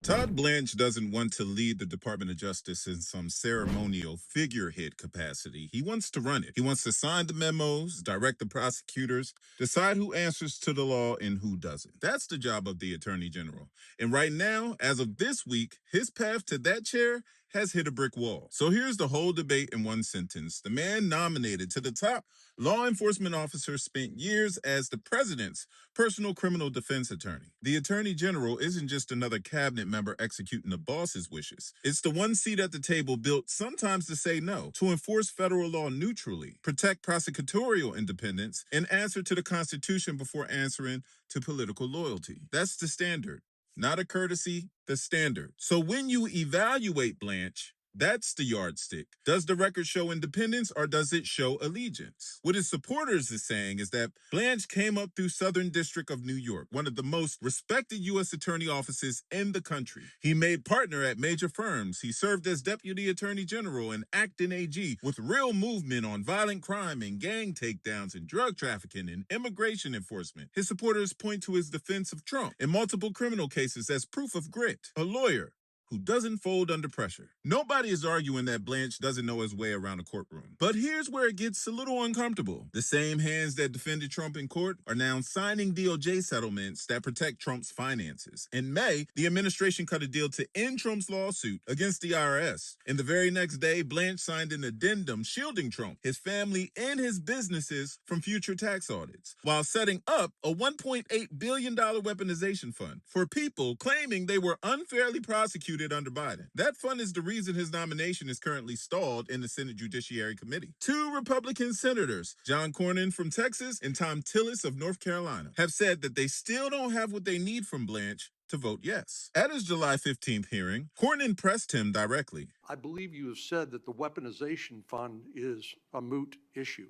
Todd Blanche doesn't want to lead the Department of Justice in some ceremonial figurehead capacity. He wants to run it. He wants to sign the memos, direct the prosecutors, decide who answers to the law and who doesn't. That's the job of the Attorney General. And right now, as of this week, his path to that chair has hit a brick wall. So here's the whole debate in one sentence. The man nominated to the top law enforcement officer spent years as the president's personal criminal defense attorney. The Attorney General isn't just another cabinet member executing the boss's wishes. It's the one seat at the table built sometimes to say no, to enforce federal law neutrally, protect prosecutorial independence, and answer to the Constitution before answering to political loyalty. That's the standard. Not a courtesy, the standard. So when you evaluate Blanche, that's the yardstick. Does the record show independence or does it show allegiance? What his supporters is saying is that Blanche came up through Southern District of New York, one of the most respected U.S. attorney offices in the country. He made partner at major firms. He served as deputy attorney general and acting AG with real movement on violent crime and gang takedowns and drug trafficking and immigration enforcement. His supporters point to his defense of Trump in multiple criminal cases as proof of grit. A lawyer who doesn't fold under pressure. Nobody is arguing that Blanche doesn't know his way around a courtroom. But here's where it gets a little uncomfortable. The same hands that defended Trump in court are now signing DOJ settlements that protect Trump's finances. In May, the administration cut a deal to end Trump's lawsuit against the IRS. And the very next day, Blanche signed an addendum shielding Trump, his family, and his businesses from future tax audits, while setting up a $1.8 billion weaponization fund for people claiming they were unfairly prosecuted under Biden. That fund is the reason his nomination is currently stalled in the Senate Judiciary Committee. Two Republican senators, John Cornyn from Texas and Tom Tillis of North Carolina, have said that they still don't have what they need from Blanche to vote yes. At his July 15th hearing, Cornyn pressed him directly. I believe you have said that the weaponization fund is a moot issue.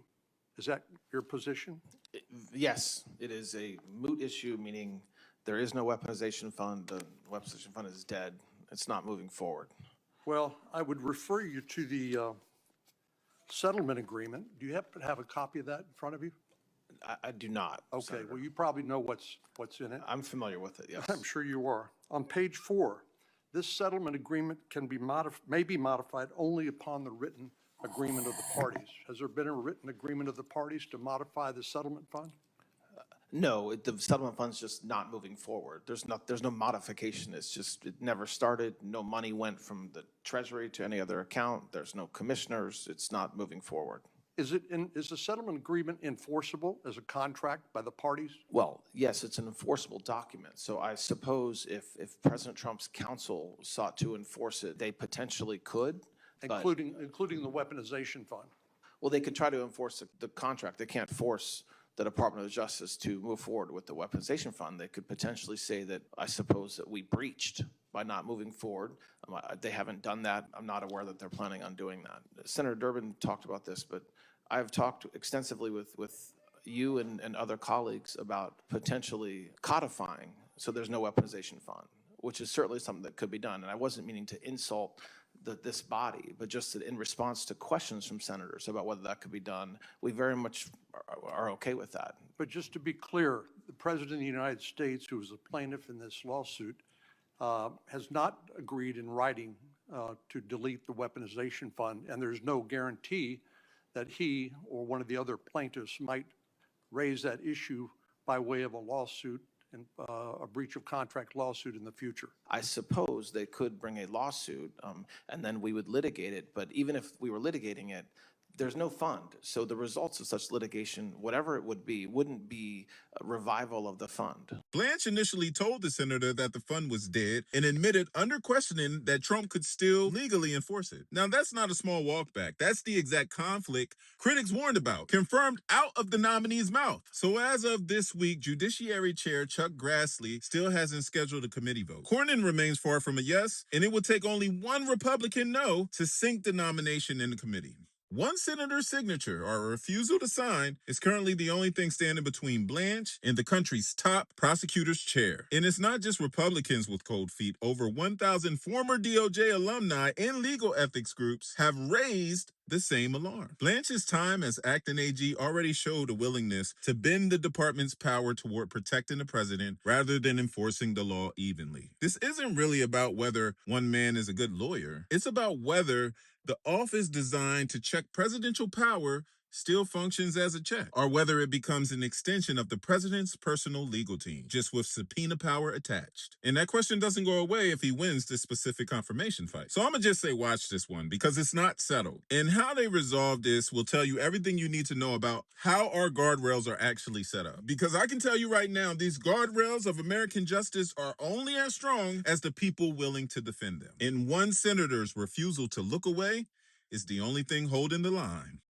Is that your position? Yes, it is a moot issue, meaning there is no weaponization fund. The weaponization fund is dead. It's not moving forward. Well, I would refer you to the settlement agreement. Do you happen to have a copy of that in front of you? I do not. Okay, Senator. well, you probably know what's in it. I'm familiar with it, yes. I'm sure you are. On page 4, this settlement agreement may be modified only upon the written agreement of the parties. Has there been a written agreement of the parties to modify the settlement fund? No, the settlement fund's just not moving forward. There's no modification. It's just, it never started. No money went from the Treasury to any other account. There's no commissioners. It's not moving forward. Is the settlement agreement enforceable as a contract by the parties? Well, yes, it's an enforceable document. So I suppose if President Trump's counsel sought to enforce it, they potentially could. Including the weaponization fund? Well, they could try to enforce the contract. They can't force the Department of Justice to move forward with the weaponization fund. They could potentially say that, I suppose, that we breached by not moving forward. They haven't done that. I'm not aware that they're planning on doing that. Senator Durbin talked about this, but I've talked extensively with you and other colleagues about potentially codifying so there's no weaponization fund, which is certainly something that could be done. And I wasn't meaning to insult this body, but just that in response to questions from senators about whether that could be done, we very much are okay with that. But just to be clear, the President of the United States, who is the plaintiff in this lawsuit, has not agreed in writing to delete the weaponization fund, and there's no guarantee that he or one of the other plaintiffs might raise that issue by way of a lawsuit and a breach of contract lawsuit in the future. I suppose they could bring a lawsuit and then we would litigate it. But even if we were litigating it, there's no fund. So the results of such litigation, whatever it would be, wouldn't be a revival of the fund. Blanche initially told the senator that the fund was dead and admitted under questioning that Trump could still legally enforce it. Now, that's not a small walk back. That's the exact conflict critics warned about, confirmed out of the nominee's mouth. So as of this week, Judiciary Chair Chuck Grassley still hasn't scheduled a committee vote. Cornyn remains far from a yes, and it will take only one Republican no to sink the nomination in the committee. One senator's signature or refusal to sign is currently the only thing standing between Blanche and the country's top prosecutor's chair. And it's not just Republicans with cold feet. Over 1,000 former DOJ alumni and legal ethics groups have raised the same alarm. Blanche's time as acting AG already showed a willingness to bend the department's power toward protecting the president rather than enforcing the law evenly. This isn't really about whether one man is a good lawyer. It's about whether the office designed to check presidential power still functions as a check, or whether it becomes an extension of the president's personal legal team, just with subpoena power attached. And that question doesn't go away if he wins this specific confirmation fight. So I'm gonna just say watch this one because it's not settled. And how they resolve this will tell you everything you need to know about how our guardrails are actually set up. Because I can tell you right now, these guardrails of American justice are only as strong as the people willing to defend them. And one senator's refusal to look away is the only thing holding the line.